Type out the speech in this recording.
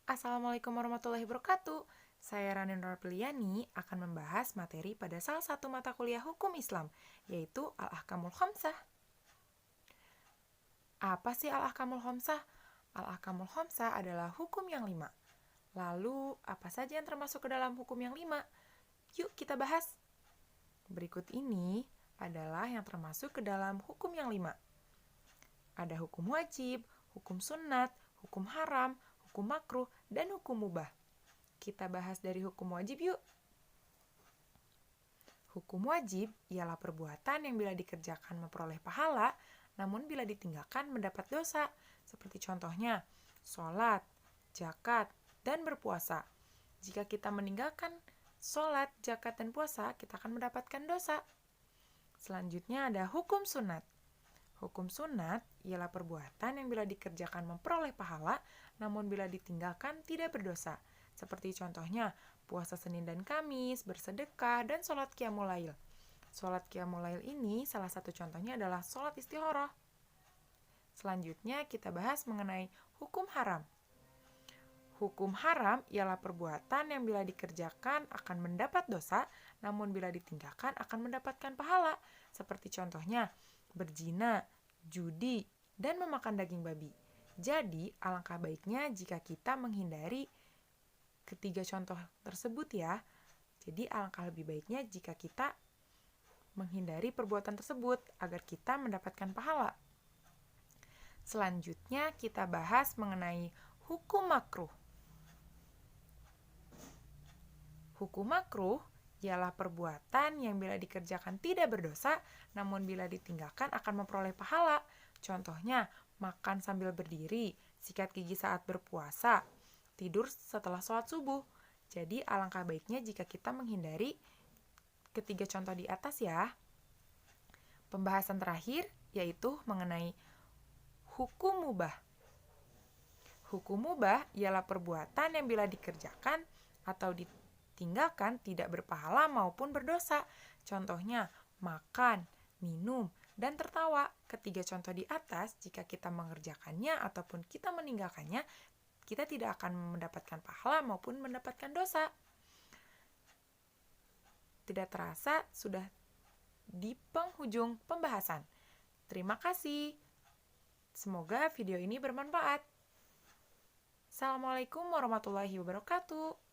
Assalamualaikum warahmatullahi wabarakatuh. Saya Rani Nurpiliani akan membahas materi pada salah satu mata kuliah hukum Islam, yaitu Al-Ahkamul Khamsah. Apa sih Al-Ahkamul Khamsah? Al-Ahkamul Khamsah adalah hukum yang 5. Lalu, apa saja yang termasuk ke dalam hukum yang 5? Yuk kita bahas. Berikut ini adalah yang termasuk ke dalam hukum yang 5. Ada hukum wajib, hukum sunat, hukum haram, hukum makruh, dan hukum mubah. Kita bahas dari hukum wajib yuk. Hukum wajib ialah perbuatan yang bila dikerjakan memperoleh pahala, namun bila ditinggalkan mendapat dosa, seperti contohnya sholat, zakat, dan berpuasa. Jika kita meninggalkan sholat, zakat, dan puasa, kita akan mendapatkan dosa. Selanjutnya ada hukum sunat. Hukum sunat ialah perbuatan yang bila dikerjakan memperoleh pahala, namun bila ditinggalkan tidak berdosa. Seperti contohnya, puasa Senin dan Kamis, bersedekah, dan sholat qiyamul lail. Sholat qiyamul lail ini salah satu contohnya adalah sholat istikharah. Selanjutnya kita bahas mengenai hukum haram. Hukum haram ialah perbuatan yang bila dikerjakan akan mendapat dosa, namun bila ditinggalkan akan mendapatkan pahala. Seperti contohnya, berzina, judi, dan memakan daging babi. Jadi, alangkah baiknya jika kita menghindari ketiga contoh tersebut ya. Jadi, alangkah lebih baiknya jika kita menghindari perbuatan tersebut agar kita mendapatkan pahala. Selanjutnya, kita bahas mengenai hukum makruh. Hukum makruh ialah perbuatan yang bila dikerjakan tidak berdosa, namun bila ditinggalkan akan memperoleh pahala. Contohnya, makan sambil berdiri, sikat gigi saat berpuasa, tidur setelah sholat subuh. Jadi, alangkah baiknya jika kita menghindari ketiga contoh di atas ya. Pembahasan terakhir yaitu mengenai hukum mubah. Hukum mubah ialah perbuatan yang bila dikerjakan atau ditinggalkan tidak berpahala maupun berdosa. Contohnya, makan, minum, dan tertawa. Ketiga contoh di atas, jika kita mengerjakannya ataupun kita meninggalkannya, kita tidak akan mendapatkan pahala maupun mendapatkan dosa. Tidak terasa sudah di penghujung pembahasan. Terima kasih. Semoga video ini bermanfaat. Assalamualaikum warahmatullahi wabarakatuh.